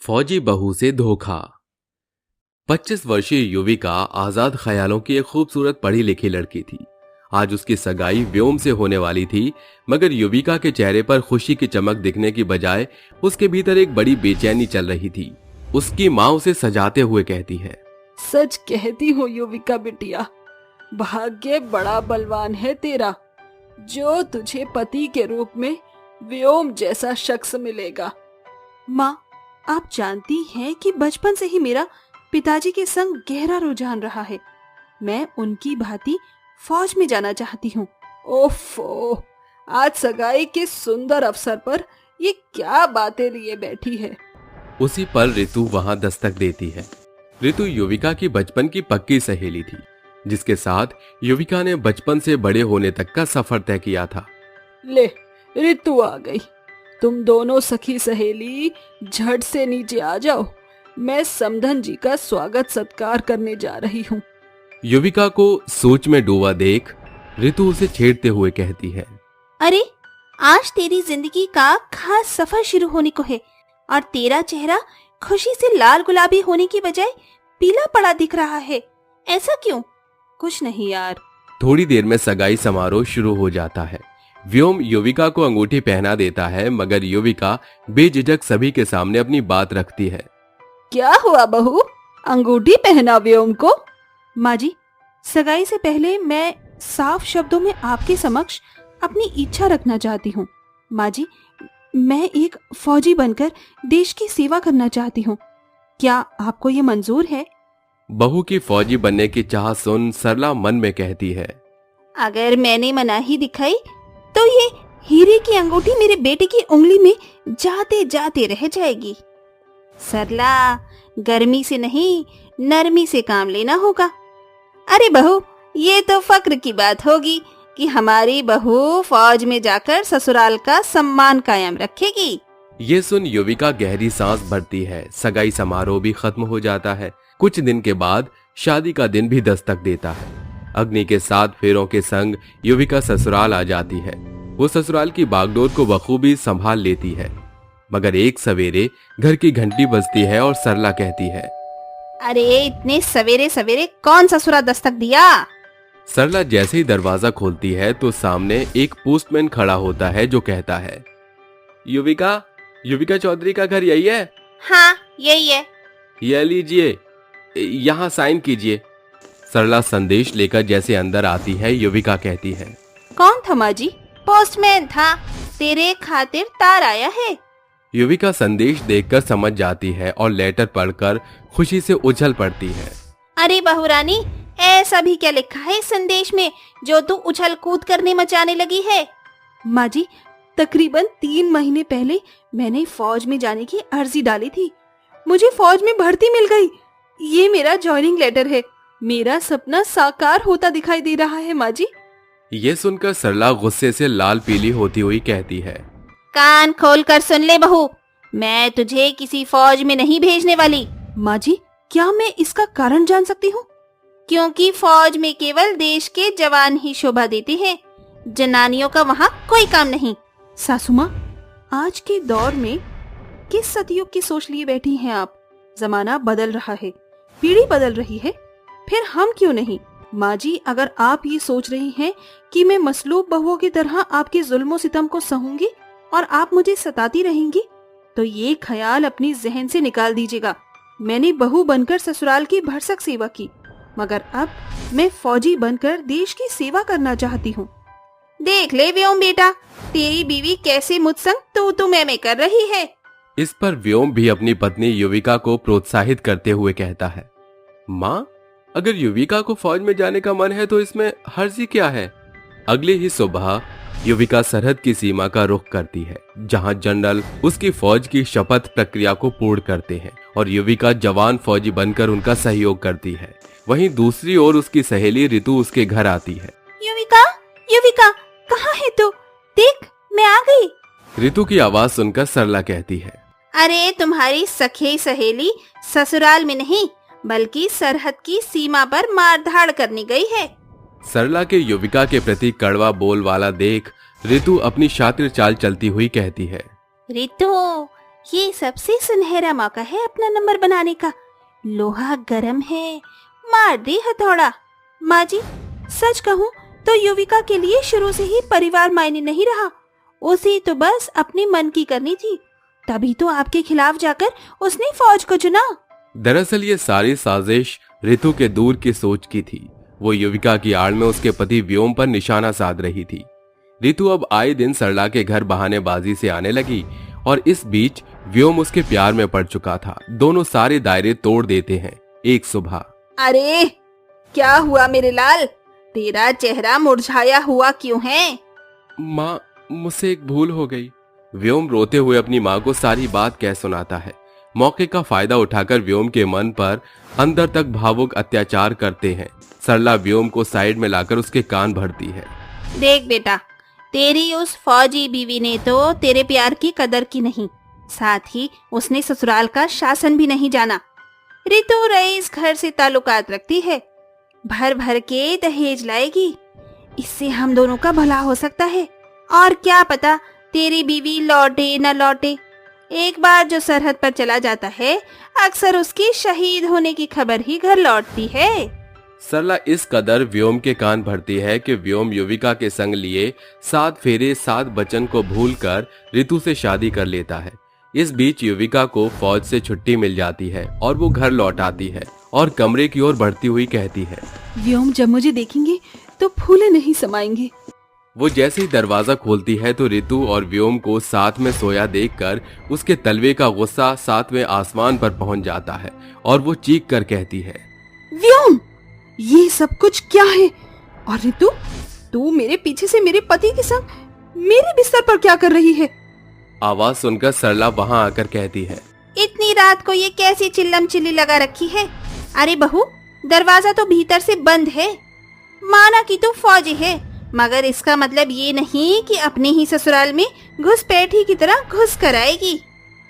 फौजी बहू से धोखा। 25 वर्षीय युविका आजाद ख्यालों की एक खूबसूरत पढ़ी लिखी लड़की थी। आज उसकी सगाई व्योम से होने वाली थी, मगर युविका के चेहरे पर खुशी की चमक दिखने की बजाय उसके भीतर एक बड़ी बेचैनी चल रही थी। उसकी माँ उसे सजाते हुए कहती है, सच कहती हूँ युविका बिटिया, भाग्य बड़ा बलवान है तेरा, जो तुझे पति के रूप में व्योम जैसा शख्स मिलेगा। माँ, आप जानती हैं कि बचपन से ही मेरा पिताजी के संग गहरा रुझान रहा है। मैं उनकी भांति फौज में जाना चाहती हूँ। ओफो, आज सगाई के सुंदर अवसर पर ये क्या बातें लिए बैठी है। उसी पल ऋतु वहां दस्तक देती है। ऋतु युविका की बचपन की पक्की सहेली थी, जिसके साथ युविका ने बचपन से बड़े होने तक का सफर तय किया था। ले, ऋतु आ गई। तुम दोनों सखी सहेली झट से नीचे आ जाओ, मैं समधन जी का स्वागत सत्कार करने जा रही हूँ। युविका को सोच में डूबा देख ऋतु उसे छेड़ते हुए कहती है, अरे, आज तेरी जिंदगी का खास सफर शुरू होने को है और तेरा चेहरा खुशी से लाल गुलाबी होने की बजाय पीला पड़ा दिख रहा है। ऐसा क्यों? कुछ नहीं यार। थोड़ी देर में सगाई समारोह शुरू हो जाता है। व्योम युविका को अंगूठी पहना देता है, मगर युविका बेझिझक सभी के सामने अपनी बात रखती है। क्या हुआ बहू, अंगूठी पहना व्योम को? माँ जी, सगाई से पहले मैं साफ शब्दों में आपके समक्ष अपनी इच्छा रखना चाहती हूँ। माँ जी, मैं एक फौजी बनकर देश की सेवा करना चाहती हूँ। क्या आपको ये मंजूर है? बहू की फौजी बनने की चाह सुन सरला मन में कहती है, अगर मैंने मनाही दिखाई तो ये हीरे की अंगूठी मेरे बेटे की उंगली में जाते जाते रह जाएगी। सरला, गर्मी से नहीं नरमी से काम लेना होगा। अरे बहू, ये तो फक्र की बात होगी कि हमारी बहू फौज में जाकर ससुराल का सम्मान कायम रखेगी। ये सुन युविका गहरी सांस भरती है। सगाई समारोह भी खत्म हो जाता है। कुछ दिन के बाद शादी का दिन भी दस्तक देता है। अग्नि के 7 फेरों के संग युविका ससुराल आ जाती है। वो ससुराल की बागडोर को बखूबी संभाल लेती है, मगर एक सवेरे घर की घंटी बजती है और सरला कहती है, अरे, इतने सवेरे सवेरे कौन ससुरा दस्तक दिया? सरला जैसे ही दरवाजा खोलती है तो सामने एक पोस्टमैन खड़ा होता है, जो कहता है, युविका चौधरी का घर यही है? हाँ, यही है। यह लीजिए, यहाँ साइन कीजिए। सरला संदेश लेकर जैसे अंदर आती है, युविका कहती है, कौन था माँ जी? पोस्टमैन था, तेरे खातिर तार आया है। युविका संदेश देखकर समझ जाती है और लेटर पढ़कर खुशी से उछल पड़ती है। अरे बहुरानी, ऐसा भी क्या लिखा है इस संदेश में जो तू उछल कूद करने मचाने लगी है? माँ जी, तकरीबन 3 महीने पहले मैंने फौज में जाने की अर्जी डाली थी। मुझे फौज में भर्ती मिल गई। ये मेरा ज्वाइनिंग लेटर है। मेरा सपना साकार होता दिखाई दे रहा है माँ जी। ये सुनकर सरला गुस्से से लाल पीली होती हुई कहती है, कान खोल कर सुन ले बहू, मैं तुझे किसी फौज में नहीं भेजने वाली। माँ जी, क्या मैं इसका कारण जान सकती हूँ? क्योंकि फौज में केवल देश के जवान ही शोभा देते हैं, जनानियों का वहाँ कोई काम नहीं। सासू माँ, आज के दौर में किस सतयुग की सोच लिए बैठी हैं आप? जमाना बदल रहा है, पीढ़ी बदल रही है, फिर हम क्यों नहीं? माँ जी, अगर आप ये सोच रही हैं कि मैं मसलूब बहुओं की तरह आपके जुल्मों सितम को सहूंगी और आप मुझे सताती रहेंगी, तो ये ख्याल अपनी जहन से निकाल दीजिएगा। मैंने बहू बनकर ससुराल की भरसक सेवा की, मगर अब मैं फौजी बनकर देश की सेवा करना चाहती हूँ। देख ले व्योम बेटा, तेरी बीवी कैसे मुझसंग तू मैं कर रही है। इस पर व्योम भी अपनी पत्नी युविका को प्रोत्साहित करते हुए कहता है, माँ, अगर युविका को फौज में जाने का मन है तो इसमें हर्जी क्या है? अगली ही सुबह युविका सरहद की सीमा का रुख करती है, जहां जनरल उसकी फौज की शपथ प्रक्रिया को पूर्ण करते हैं और युविका जवान फौजी बनकर उनका सहयोग करती है। वहीं दूसरी ओर उसकी सहेली ऋतु उसके घर आती है। युविका, कहाँ है तू? देख, मैं आ गई। ऋतु की आवाज सुनकर सरला कहती है, अरे, तुम्हारी सखी सहेली ससुराल में नहीं बल्कि सरहद की सीमा पर मारधाड़ करने गई है। सरला के युविका के प्रति कड़वा बोल वाला देख ऋतु अपनी शातिर चाल चलती हुई कहती है, ऋतु, ये सबसे सुनहरा मौका है अपना नंबर बनाने का। लोहा गरम है, मार दे हथौड़ा। माँ जी, सच कहूँ तो युविका के लिए शुरू से ही परिवार मायने नहीं रहा। उसे तो बस अपने मन की करनी थी, तभी तो आपके खिलाफ जाकर उसने फौज को चुना। दरअसल ये सारी साजिश ऋतु के दूर की सोच की थी। वो युविका की आड़ में उसके पति व्योम पर निशाना साध रही थी। ऋतु अब आए दिन सरला के घर बहानेबाजी से आने लगी और इस बीच व्योम उसके प्यार में पड़ चुका था। दोनों सारे दायरे तोड़ देते हैं एक सुबह। अरे क्या हुआ मेरे लाल, तेरा चेहरा मुरझाया हुआ क्यों है? माँ, मुझसे एक भूल हो गई। व्योम रोते हुए अपनी माँ को सारी बात कह सुनाता है। मौके का फायदा उठाकर व्योम के मन पर अंदर तक भावुक अत्याचार करते हैं। सरला व्योम को साइड में लाकर उसके कान भरती है। देख बेटा, तेरी उस फौजी बीवी ने तो तेरे प्यार की कदर की नहीं, साथ ही उसने ससुराल का शासन भी नहीं जाना। ऋतु रईस घर से ताल्लुकात रखती है, भर भर के दहेज लाएगी। इससे हम दोनों का भला हो सकता है। और क्या पता तेरी बीवी लौटे न लौटे। एक बार जो सरहद पर चला जाता है, अक्सर उसकी शहीद होने की खबर ही घर लौटती है। सरला इस कदर व्योम के कान भरती है कि व्योम युविका के संग लिए 7 फेरे 7 वचन को भूलकर ऋतु से शादी कर लेता है। इस बीच युविका को फौज से छुट्टी मिल जाती है और वो घर लौट आती है और कमरे की ओर बढ़ती हुई कहती है, व्योम जब मुझे देखेंगे तो फूले नहीं समाएंगे। वो जैसे ही दरवाजा खोलती है तो ऋतु और व्योम को साथ में सोया देखकर उसके तलवे का गुस्सा 7वें आसमान पर पहुंच जाता है और वो चीख कर कहती है, व्योम, ये सब कुछ क्या है? और ऋतु, तू मेरे पीछे से मेरे पति के संग मेरे बिस्तर पर क्या कर रही है? आवाज सुनकर सरला वहां आकर कहती है, इतनी रात को ये कैसी चिल्लम चिल्ली लगा रखी है? अरे बहू, दरवाजा तो भीतर से बंद है। माना कि तू फौजी है, मगर इसका मतलब ये नहीं कि अपने ही ससुराल में घुसपैठी की तरह घुस कर आएगी।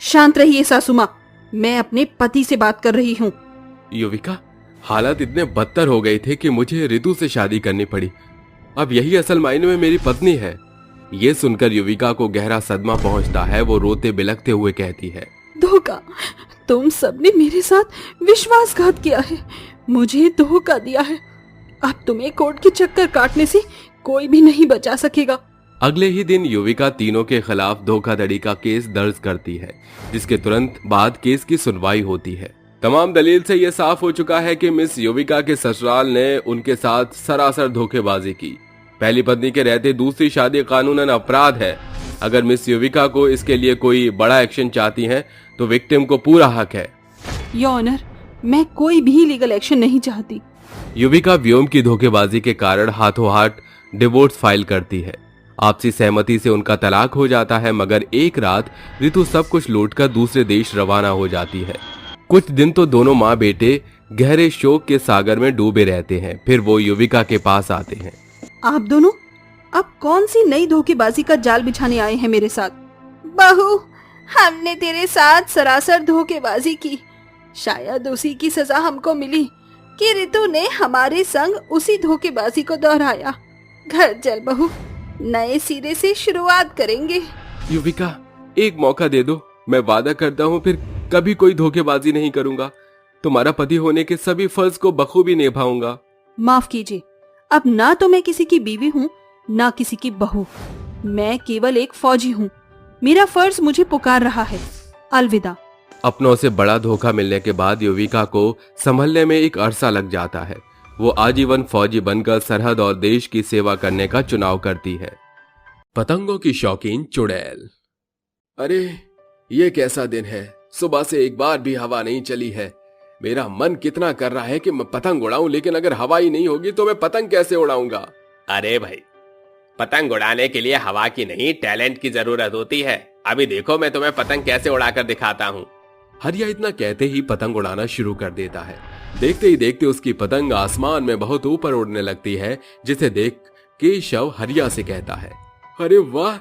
शांत रहिए सासू माँ, मैं अपने पति से बात कर रही हूँ। युविका, हालात इतने बदतर हो गए थे कि मुझे ऋतु से शादी करनी पड़ी। अब यही असल मायने में मेरी पत्नी है। ये सुनकर युविका को गहरा सदमा पहुंचता है। वो रोते बिलखते हुए कहती है, धोखा, तुम सबने मेरे साथ विश्वासघात किया है, मुझे धोखा दिया है। अब तुम्हें कोर्ट के चक्कर काटने से कोई भी नहीं बचा सकेगा। अगले ही दिन युविका तीनों के खिलाफ धोखाधड़ी का केस दर्ज करती है, जिसके तुरंत बाद केस की सुनवाई होती है। तमाम दलील से यह साफ हो चुका है कि मिस युविका के ससुराल ने उनके साथ सरासर धोखेबाजी की। पहली पत्नी के रहते दूसरी शादी कानूनन अपराध है। अगर मिस युविका को इसके लिए कोई बड़ा एक्शन चाहती हैं, तो विक्टिम को पूरा हक है। योर ऑनर, मैं कोई भी लीगल एक्शन नहीं चाहती। युविका व्योम की धोखेबाजी के कारण हाथों हाथ डिवोर्स फाइल करती है। आपसी सहमति से उनका तलाक हो जाता है, मगर एक रात ऋतु सब कुछ लौटकर दूसरे देश रवाना हो जाती है। कुछ दिन तो दोनों माँ बेटे गहरे शोक के सागर में डूबे रहते हैं। फिर वो युविका के पास आते हैं। आप दोनों अब कौन सी नई धोखेबाजी का जाल बिछाने आए हैं मेरे साथ? बहू, हमने तेरे साथ सरासर धोखेबाजी की। शायद उसी की सजा हमको मिली कि ऋतु ने हमारे संग उसी धोखेबाजी को दोहराया। घर चल बहू, नए सिरे से शुरुआत करेंगे। युविका, एक मौका दे दो। मैं वादा करता हूँ फिर कभी कोई धोखेबाजी नहीं करूंगा। तुम्हारा पति होने के सभी फर्ज को बखूबी निभाऊंगा। माफ कीजिए, अब ना तो मैं किसी की बीवी हूँ, ना किसी की बहू। मैं केवल एक फौजी हूँ। मेरा फर्ज मुझे पुकार रहा है। अलविदा। अपनों से बड़ा धोखा मिलने के बाद युविका को संभलने में एक अरसा लग जाता है। वो आजीवन फौजी बनकर सरहद और देश की सेवा करने का चुनाव करती है। पतंगों की शौकीन चुड़ैल। अरे, ये कैसा दिन है? सुबह से एक बार भी हवा नहीं चली है। मेरा मन कितना कर रहा है कि मैं पतंग उड़ाऊं, लेकिन अगर हवा ही नहीं होगी तो मैं पतंग कैसे उड़ाऊंगा? अरे भाई, पतंग उड़ाने के लिए हवा की नहीं, टैलेंट की जरूरत होती है। अभी देखो मैं तुम्हें पतंग कैसे उड़ाकर दिखाता हूँ। हरिया इतना कहते ही पतंग उड़ाना शुरू कर देता है। देखते ही देखते उसकी पतंग आसमान में बहुत ऊपर उड़ने लगती है, जिसे देख केशव हरिया से कहता है, अरे वाह,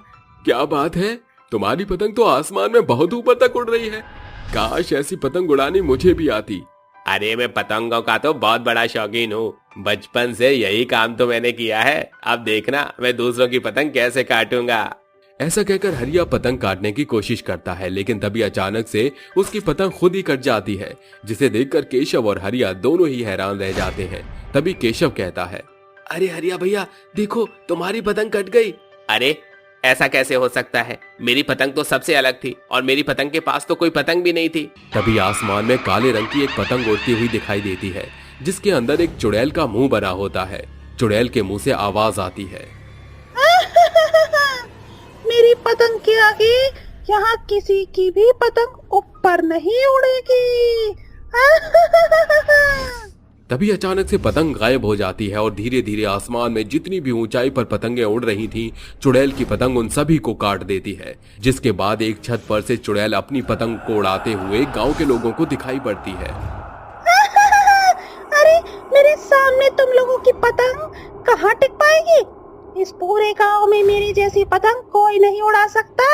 क्या बात है, तुम्हारी पतंग तो आसमान में बहुत ऊपर तक उड़ रही है। काश ऐसी पतंग उड़ानी मुझे भी आती। अरे मैं पतंगों का तो बहुत बड़ा शौकीन हूँ। बचपन से यही काम तो मैंने किया है। अब देखना मैं दूसरों की पतंग कैसे काटूंगा। ऐसा कहकर हरिया पतंग काटने की कोशिश करता है, लेकिन तभी अचानक से उसकी पतंग खुद ही कट जाती है, जिसे देखकर केशव और हरिया दोनों ही हैरान रह जाते हैं। तभी केशव कहता है, अरे हरिया भैया देखो, तुम्हारी पतंग कट गई। अरे ऐसा कैसे हो सकता है, मेरी पतंग तो सबसे अलग थी और मेरी पतंग के पास तो कोई पतंग भी नहीं थी। तभी आसमान में काले रंग की एक पतंग उड़ती हुई दिखाई देती है, जिसके अंदर एक चुड़ैल का मुंह बना होता है। चुड़ैल के मुंह से आवाज आती है, मेरी पतंग के आगे यहाँ किसी की भी पतंग ऊपर नहीं उड़ेगी। तभी अचानक से पतंग गायब हो जाती है और धीरे धीरे आसमान में जितनी भी ऊंचाई पर पतंगें उड़ रही थीं, चुड़ैल की पतंग उन सभी को काट देती है। जिसके बाद एक छत पर से चुड़ैल अपनी पतंग को उड़ाते हुए गांव के लोगों को दिखाई पड़ती है। अरे मेरे सामने तुम लोगों की पतंग कहाँ टिक पाएगी? इस पूरे गांव में मेरी जैसी पतंग कोई नहीं उड़ा सकता।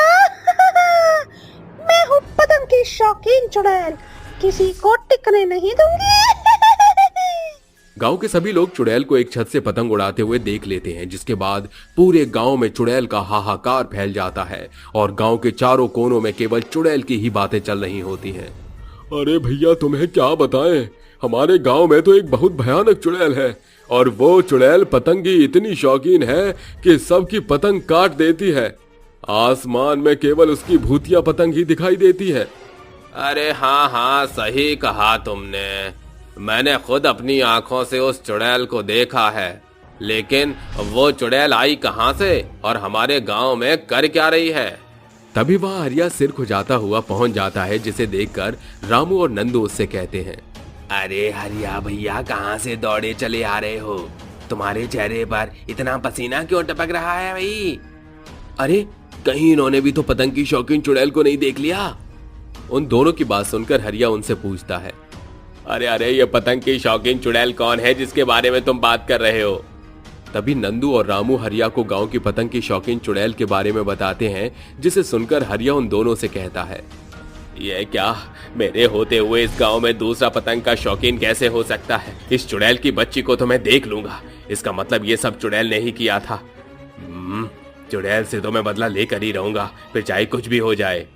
मैं हूँ पतंग की शौकीन चुड़ैल, किसी को टिकने नहीं दूंगी। गांव के सभी लोग चुड़ैल को एक छत से पतंग उड़ाते हुए देख लेते हैं, जिसके बाद पूरे गांव में चुड़ैल का हाहाकार फैल जाता है और गांव के चारों कोनों में केवल चुड़ैल की ही बातें चल रही होती हैं। अरे भैया तुम्हें क्या बताएं, हमारे गांव में तो एक बहुत भयानक चुड़ैल है और वो चुड़ैल पतंग की इतनी शौकीन है कि सबकी पतंग काट देती है। आसमान में केवल उसकी भूतिया पतंग ही दिखाई देती है। अरे हाँ हाँ, सही कहा तुमने, मैंने खुद अपनी आंखों से उस चुड़ैल को देखा है, लेकिन वो चुड़ैल आई कहाँ से और हमारे गांव में कर क्या रही है? तभी वहाँ हरिया सिर खुजाता हुआ पहुंच जाता है, जिसे देखकर रामू और नंदू उससे कहते हैं, अरे हरिया भैया कहाँ से दौड़े चले आ रहे हो? तुम्हारे चेहरे पर इतना पसीना क्यों टपक रहा है भाई? अरे कहीं इन्होंने भी तो पतंग की शौकीन चुड़ैल को नहीं देख लिया? उन दोनों की बात सुनकर हरिया उनसे पूछता है, अरे अरे ये पतंग की शौकीन चुड़ैल कौन है जिसके बारे में तुम बात कर रहे हो? तभी नंदू और रामू हरिया को गांव की पतंग की शौकीन चुड़ैल के बारे में बताते हैं, जिसे सुनकर हरिया उन दोनों से कहता है, ये क्या, मेरे होते हुए इस गांव में दूसरा पतंग का शौकीन कैसे हो सकता है? इस चुड़ैल की बच्ची को तो मैं देख लूंगा, इसका मतलब ये सब चुड़ैल ने ही किया था। चुड़ैल से तो मैं बदला लेकर ही रहूंगा, फिर चाहे कुछ भी हो जाए।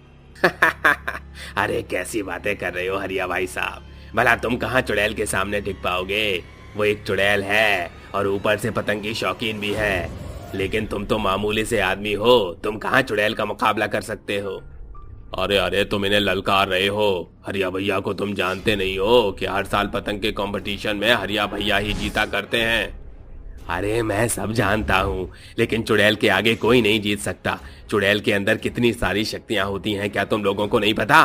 अरे कैसी बातें कर रहे हो हरिया भाई साहब, भला तुम कहाँ चुड़ैल के सामने टिक पाओगे? वो एक चुड़ैल है और ऊपर से पतंग की शौकीन भी है, लेकिन तुम तो मामूली से आदमी हो, तुम कहाँ चुड़ैल का मुकाबला कर सकते हो? अरे अरे तुम इन्हें ललकार रहे हो, हरिया भैया को तुम जानते नहीं हो कि हर साल पतंग के कंपटीशन में हरिया भैया ही जीता करते हैं। अरे मैं सब जानता हूँ, लेकिन चुड़ैल के आगे कोई नहीं जीत सकता। चुड़ैल के अंदर कितनी सारी शक्तियाँ होती हैं, क्या तुम लोगों को नहीं पता?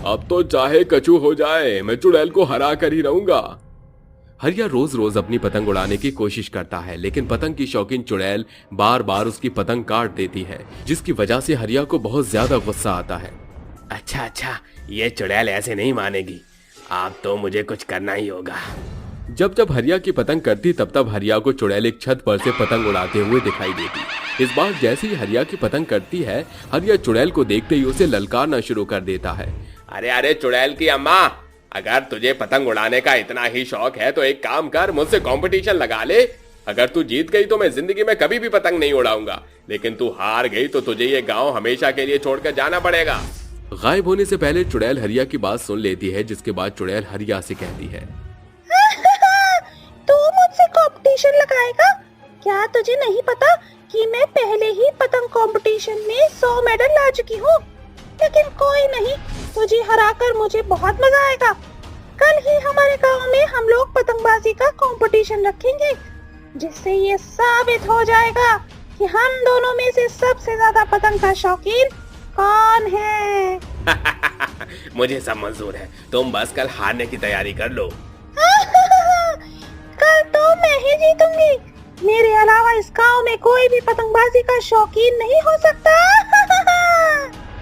अब तो चाहे कचू हो जाए, मैं चुड़ैल को हरा कर ही रहूंगा। हरिया रोज रोज अपनी पतंग उड़ाने की कोशिश करता है, लेकिन पतंग की शौकीन चुड़ैल बार बार उसकी पतंग काट देती है, जिसकी वजह से हरिया को बहुत ज्यादा गुस्सा आता है। अच्छा, ये चुड़ैल ऐसे नहीं मानेगी, अब तो मुझे कुछ करना ही होगा। जब जब हरिया की पतंग कटती, तब तब हरिया को चुड़ैल एक छत पर से पतंग उड़ाते हुए दिखाई देती। इस बार जैसे ही हरिया की पतंग कटती है, हरिया चुड़ैल को देखते ही उसे ललकारना शुरू कर देता है। अरे अरे चुड़ैल की अम्मा, अगर तुझे पतंग उड़ाने का इतना ही शौक है तो एक काम कर, मुझसे कंपटीशन लगा ले। अगर तू जीत गई तो मैं जिंदगी में कभी भी पतंग नहीं उड़ाऊंगा, लेकिन तू हार गई तो तुझे ये गांव हमेशा के लिए छोड़कर जाना पड़ेगा। गायब होने से पहले चुड़ैल हरिया की बात सुन लेती है, जिसके बाद चुड़ैल हरिया से कहती है, तू मुझसे कंपटीशन लगाएगा? क्या तुझे नहीं पता कि मैं पहले ही पतंग कंपटीशन में 100 मेडल ला चुकी हूँ? लेकिन कोई नहीं, तुझे हराकर मुझे बहुत मजा आएगा। कल ही हमारे गांव में हम लोग पतंगबाजी का कंपटीशन रखेंगे, जिससे ये साबित हो जाएगा कि हम दोनों में से सबसे ज्यादा पतंग का शौकीन कौन है। मुझे सब मंजूर है, तुम बस कल हारने की तैयारी कर लो। कल तो मैं ही जीतूंगी, मेरे अलावा इस गांव में कोई भी पतंगबाजी का शौकीन नहीं हो सकता।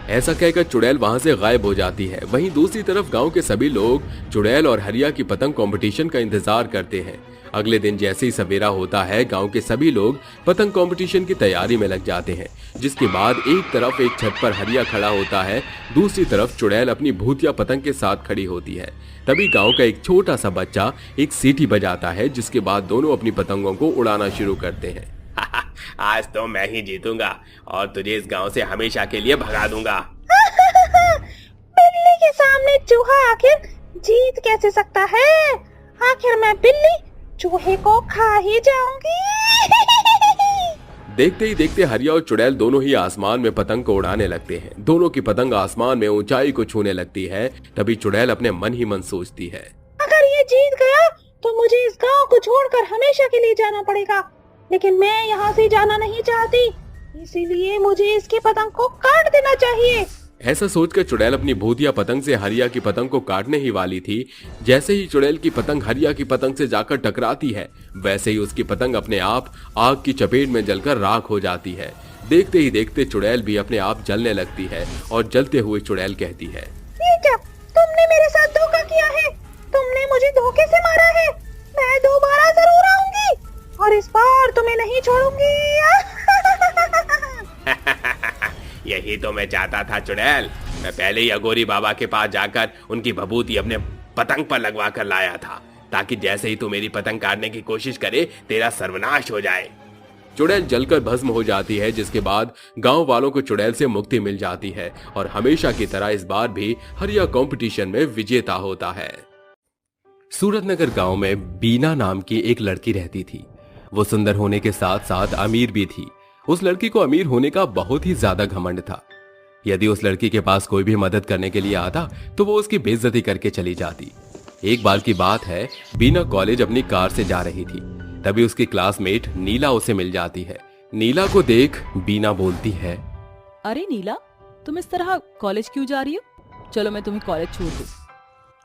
ऐसा कहकर चुड़ैल वहां से गायब हो जाती है। वहीं दूसरी तरफ गांव के सभी लोग चुड़ैल और हरिया की पतंग कंपटीशन का इंतजार करते हैं। अगले दिन जैसे ही सवेरा होता है, गांव के सभी लोग पतंग कंपटीशन की तैयारी में लग जाते हैं, जिसके बाद एक तरफ एक छत पर हरिया खड़ा होता है, दूसरी तरफ चुड़ैल अपनी भूतिया पतंग के साथ खड़ी होती है। तभी गांव का एक छोटा सा बच्चा एक सीटी बजाता है, जिसके बाद दोनों अपनी पतंगों को उड़ाना शुरू करते हैं। आज तो मैं ही जीतूंगा और तुझे इस गांव से हमेशा के लिए भगा दूंगा। बिल्ली के सामने चूहा आखिर जीत कैसे सकता है? आखिर मैं बिल्ली चूहे को खा ही जाऊंगी। देखते ही देखते हरिया और चुड़ैल दोनों ही आसमान में पतंग को उड़ाने लगते हैं। दोनों की पतंग आसमान में ऊंचाई को छूने लगती है। तभी चुड़ैल अपने मन ही मन सोचती है, अगर ये जीत गया तो मुझे इस गांव को छोड़कर हमेशा के लिए जाना पड़ेगा, लेकिन मैं यहाँ से जाना नहीं चाहती, इसीलिए मुझे इसकी पतंग को काट देना चाहिए। ऐसा सोचकर चुड़ैल अपनी भूतिया पतंग से हरिया की पतंग को काटने ही वाली थी। जैसे ही चुड़ैल की पतंग हरिया की पतंग से जाकर टकराती है, वैसे ही उसकी पतंग अपने आप आग की चपेट में जलकर राख हो जाती है। देखते ही देखते चुड़ैल भी अपने आप जलने लगती है और जलते हुए चुड़ैल कहती है, ये क्या तुमने मेरे साथ धोखा किया है? तुमने मुझे धोखे से मारा है। मैं दोबारा जरूर आऊंगी और इस बार तुम्हें नहीं छोड़ूंगी। यही तो मैं चाहता था चुड़ैल। मैं पहले ही अघोरी बाबा के पास जाकर उनकी भभूति अपने पतंग पर लगवा कर लाया था, ताकि जैसे ही तू मेरी पतंग काटने की कोशिश करे तेरा सर्वनाश हो जाए। चुड़ैल जलकर भस्म हो जाती है, जिसके बाद गांव वालों को चुड़ैल से मुक्ति मिल जाती है और हमेशा की तरह इस बार भी हरिया कंपटीशन में विजेता होता है। सूरतनगर गांव में बीना नाम की एक लड़की रहती थी। वो सुंदर होने के साथ साथ अमीर भी थी। उस लड़की को अमीर होने का बहुत ही ज्यादा घमंड था। यदि उस लड़की के पास कोई भी मदद करने के लिए आता तो वो उसकी बेइज्जती करके चली जाती। एक बार की बात है, बीना कॉलेज अपनी कार से जा रही थी। तभी उसकी क्लासमेट नीला उसे मिल जाती है। नीला को देख बीना बोलती है, अरे नीला, तुम इस तरह कॉलेज क्यों जा रही हो? चलो मैं तुम्हें कॉलेज छोड़ दूं।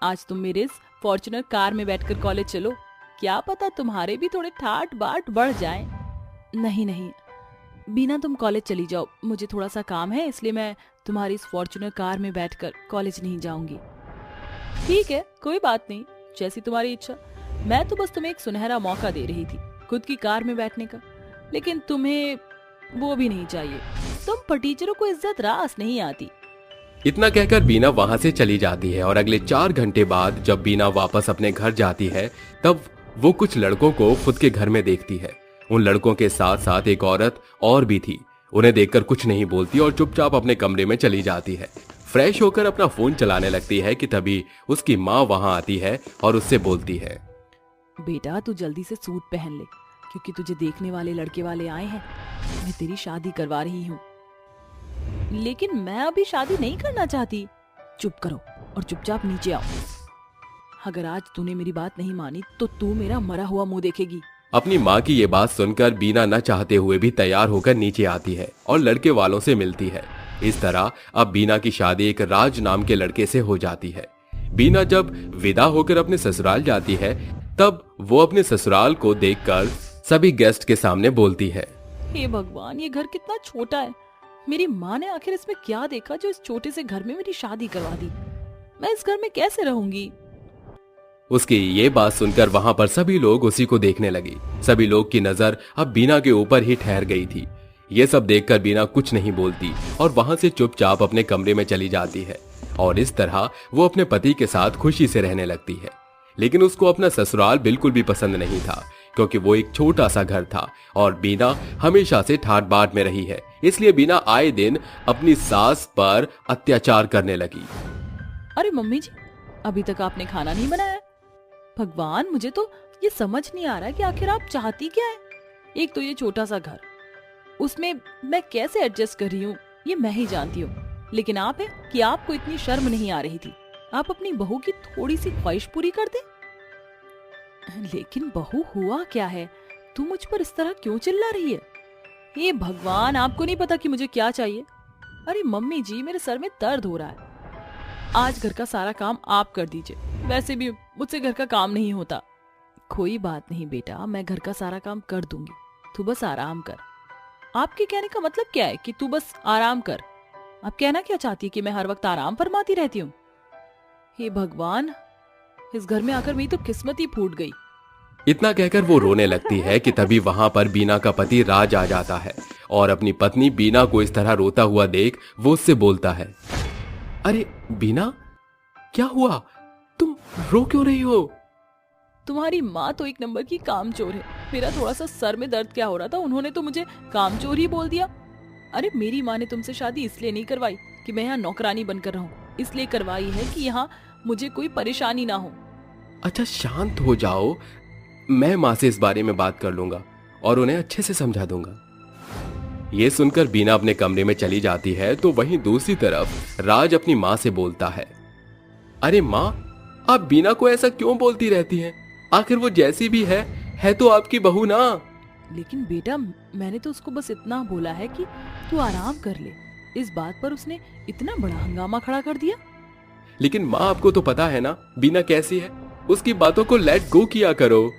आज तुम मेरे इस फॉर्च्यूनर कार में बैठकर कॉलेज चलो, क्या पता तुम्हारे भी थोड़े ठाट बाट बढ़ जाएं। नहीं नहीं बीना, तुम कॉलेज चली जाओ, मुझे थोड़ा सा काम है, इसलिए मैं तुम्हारी इस फॉर्च्यूनर कार में बैठकर कॉलेज नहीं जाऊंगी। ठीक है, कोई बात नहीं, जैसी तुम्हारी इच्छा। मैं तो बस तुम्हें एक सुनहरा मौका दे रही थी खुद की कार में बैठने का, लेकिन तुम्हें वो भी नहीं चाहिए। तुम पर टीचरों को इज्जत रास नहीं आती। इतना कहकर बीना वहां से चली जाती है और अगले 4 घंटे बाद जब बीना वापस अपने घर जाती है, तब वो कुछ लड़कों को खुद के घर में देखती है। उन लड़कों के साथ साथ एक औरत और भी थी। उन्हें देखकर कुछ नहीं बोलती और चुपचाप अपने कमरे में चली जाती है। फ्रेश होकर अपना फोन चलाने लगती है कि तभी उसकी माँ वहां आती है और उससे बोलती है, बेटा तू जल्दी से सूट पहन ले, क्योंकि तुझे देखने वाले लड़के वाले आए हैं। मैं तेरी शादी करवा रही हूँ। लेकिन मैं अभी शादी नहीं करना चाहती। चुप करो और चुपचाप नीचे आओ। अगर आज तूने मेरी बात नहीं मानी तो तू मेरा मरा हुआ मुंह देखेगी। अपनी माँ की ये बात सुनकर बीना न चाहते हुए भी तैयार होकर नीचे आती है और लड़के वालों से मिलती है। इस तरह अब बीना की शादी एक राज नाम के लड़के से हो जाती है। बीना जब विदा होकर अपने ससुराल जाती है, तब वो अपने ससुराल को देखकर सभी गेस्ट के सामने बोलती है, हे भगवान, ये घर कितना छोटा है। मेरी माँ ने आखिर इसमें क्या देखा जो इस छोटे से घर में मेरी शादी करवा दी। मैं इस घर में कैसे रहूंगी? उसकी ये बात सुनकर वहां पर सभी लोग उसी को देखने लगे। सभी लोग की नजर अब बीना के ऊपर ही ठहर गई थी। ये सब देखकर बीना कुछ नहीं बोलती और वहां से चुपचाप अपने कमरे में चली जाती है और इस तरह वो अपने पति के साथ खुशी से रहने लगती है। लेकिन उसको अपना ससुराल बिल्कुल भी पसंद नहीं था, क्योंकि वो एक छोटा सा घर था और बीना हमेशा से ठाट बाट में रही है। इसलिए बीना आए दिन अपनी सास पर अत्याचार करने लगी। अरे मम्मी जी, अभी तक आपने खाना नहीं बनाया? भगवान, मुझे तो ये समझ नहीं आ रहा कि आखिर आप चाहती क्या है। एक तो ये छोटा सा घर, उसमें मैं कैसे एडजस्ट कर रही हूँ ये मैं ही जानती हूँ। लेकिन आप है कि आपको इतनी शर्म नहीं आ रही थी। आप अपनी बहू की थोड़ी सी ख्वाहिश पूरी कर दे। लेकिन बहू, हुआ क्या है? तू मुझ पर इस तरह क्यों चिल्ला रही है? हे भगवान, आपको नहीं पता कि मुझे क्या चाहिए? अरे मम्मी जी, मेरे सर में दर्द हो रहा है। आज घर का सारा काम आप कर दीजिए। वैसे भी मुझसे घर का काम नहीं होता। कोई बात नहीं बेटा, मैं घर का सारा काम कर दूंगी, तू बस आराम कर। आपके कहने का मतलब क्या है कि तू बस आराम कर? आप कहना क्या चाहती है कि मैं हर वक्त आराम फरमाती रहती हूँ? हे भगवान, इस घर में आकर मेरी तो किस्मत ही फूट गई। इतना कहकर वो रोने लगती है कि तभी वहां पर बीना का पति राज आ जाता है और अपनी पत्नी बीना को इस तरह रोता हुआ देख वो उससे बोलता है, अरे बीना, क्या हुआ? तुम रो क्यों रही हो? तुम्हारी माँ तो एक नंबर की कामचोर है। मेरा थोड़ा सा सर में दर्द क्या हो रहा था, उन्होंने तो मुझे कामचोर ही बोल दिया। अरे मेरी माँ ने तुमसे शादी इसलिए नहीं करवाई कि मैं यहाँ नौकरानी बनकर रहूं, इसलिए करवाई है कि यहाँ मुझे कोई परेशानी ना हो। अच्छा शांत हो जाओ, मैं माँ से इस बारे में बात कर लूंगा और उन्हें अच्छे से समझा दूंगा। ये सुनकर बीना अपने कमरे में चली जाती है तो वहीं दूसरी तरफ राज अपनी माँ से बोलता है, अरे माँ, आप बीना को ऐसा क्यों बोलती रहती हैं? आखिर वो जैसी भी है तो आपकी बहू ना। लेकिन बेटा, मैंने तो उसको बस इतना बोला है कि तू आराम कर ले। इस बात पर उसने इतना बड़ा हंगामा खड़ा कर दिया। लेकिन माँ, आपको तो पता है ना बीना कैसी है, उसकी बातों को लेट गो किया करो।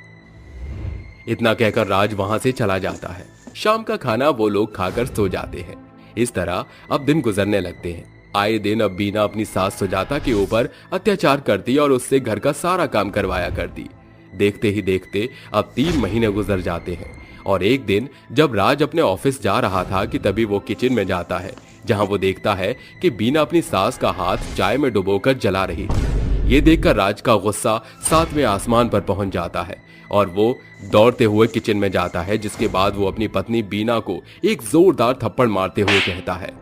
इतना कहकर राज वहां से चला जाता है। शाम का खाना वो लोग खाकर सो जाते हैं। इस तरह अब दिन गुजरने लगते हैं। आए दिन अब बीना अपनी सास सुजाता के ऊपर अत्याचार करती और उससे घर का सारा काम करवाया करती। देखते ही देखते अब 3 महीने गुजर जाते हैं और एक दिन जब राज अपने ऑफिस जा रहा था कि तभी वो किचन में जाता है, जहां वो देखता है कि बीना अपनी सास का हाथ चाय में डुबोकर जला रही थी। ये देखकर राज का गुस्सा 7वें आसमान पर पहुंच जाता है और वो दौड़ते हुए किचन में जाता है, जिसके बाद वो अपनी पत्नी बीना को एक जोरदार थप्पड़ मारते हुए कहता है,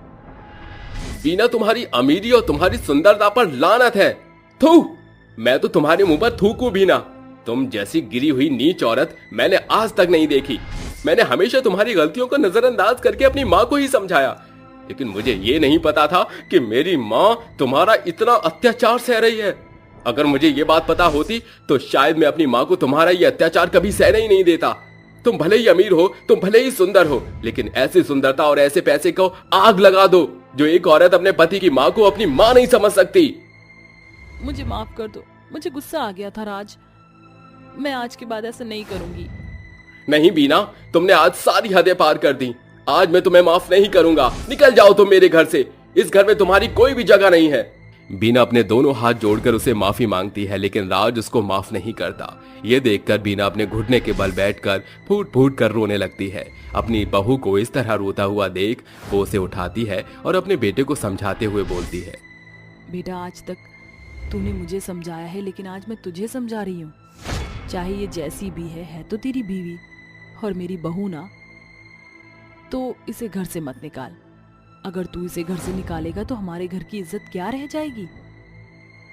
बीना, तुम्हारी अमीरी और तुम्हारी सुंदरता पर लानत है। थू, मैं तो तुम्हारे मुंह पर थूकूं भी ना। तुम जैसी गिरी हुई नीच औरत मैंने आज तक नहीं देखी। मैंने हमेशा तुम्हारी गलतियों को नजरअंदाज करके अपनी माँ को ही समझाया, लेकिन मुझे ये नहीं पता था कि मेरी माँ तुम्हारा इतना अत्याचार सह रही है। अगर मुझे ये बात पता होती तो शायद मैं अपनी माँ को तुम्हारा ये अत्याचार कभी सहने ही नहीं देता। तुम भले ही अमीर हो, तुम भले ही सुंदर हो, लेकिन ऐसी सुंदरता और ऐसे पैसे को आग लगा दो जो एक औरत अपने पति की माँ को अपनी माँ नहीं समझ सकती। मुझे माफ कर दो, मुझे गुस्सा आ गया था राज। मैं आज के बाद ऐसा नहीं करूंगी। नहीं बीना, तुमने आज सारी हदें पार कर दी। आज मैं तुम्हें माफ नहीं करूंगा। निकल जाओ तुम मेरे घर से। इस घर में तुम्हारी कोई भी जगह नहीं है। बीना अपने दोनों हाथ जोड़कर उसे माफी मांगती है, लेकिन राज उसको माफ नहीं करता। ये देखकर बीना अपने घुटने के बल बैठकर फूट फूट कर रोने लगती है। अपनी बहू को इस तरह रोता हुआ देख वो उसे उठाती है और अपने बेटे को समझाते हुए बोलती है, बेटा, आज तक तूने मुझे समझाया है, लेकिन आज मैं तुझे समझा रही हूँ। चाहे ये जैसी भी है तो तेरी बीवी और मेरी बहू ना। तो इसे घर से मत निकाल। अगर तू इसे घर से निकालेगा तो हमारे घर की इज्जत क्या रह जाएगी।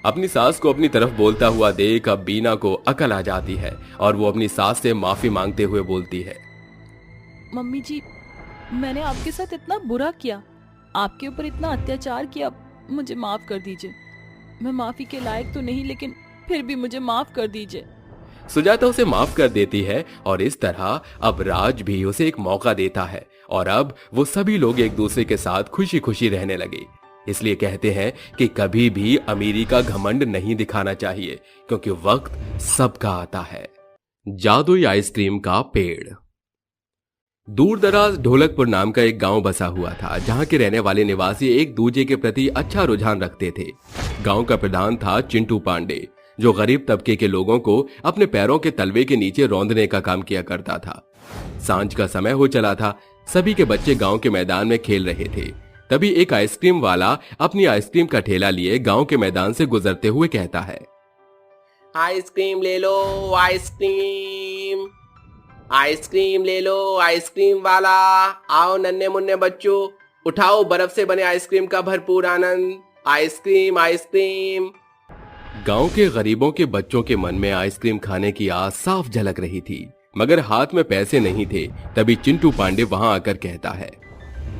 अपनी सास को अपनी तरफ बोलता हुआ देख अब बीना को अकल आ जाती है और वो अपनी सास से माफी मांगते हुए बोलती है, मम्मी जी, मैंने आपके साथ इतना बुरा किया, आपके ऊपर इतना अत्याचार किया, मुझे माफ कर दीजिए। मैं माफी के लायक तो नहीं, लेकिन फिर भी मुझे माफ कर दीजिए। सुजाता उसे माफ कर देती है और इस तरह अब राज भी उसे एक मौका देता है और अब वो सभी लोग एक दूसरे के साथ खुशी खुशी रहने लगे। इसलिए कहते हैं कि कभी भी अमीरी का घमंड नहीं दिखाना चाहिए, क्योंकि वक्त सबका आता है। जादुई आइसक्रीम का पेड़। दूर दराज ढोलकपुर नाम का एक गांव बसा हुआ था, जहां के रहने वाले निवासी एक दूसरे के प्रति अच्छा रुझान रखते थे। गांव का प्रधान था चिंटू पांडे, जो गरीब तबके के लोगों को अपने पैरों के तलवे के नीचे रौंदने का काम किया करता था। सांझ का समय हो चला था। सभी के बच्चे गांव के मैदान में खेल रहे थे। तभी एक आइसक्रीम वाला अपनी आइसक्रीम का ठेला लिए गांव के मैदान से गुजरते हुए कहता है, आइसक्रीम ले लो, आइसक्रीम, आइसक्रीम ले लो, आइसक्रीम वाला। आओ नन्हे मुन्ने बच्चों, उठाओ बर्फ से बने आइसक्रीम का भरपूर आनंद। Ice cream, ice cream. गांव के गरीबों के बच्चों के मन में आइसक्रीम खाने की आस साफ झलक रही थी, मगर हाथ में पैसे नहीं थे। तभी चिंटू पांडे वहां आकर कहता है,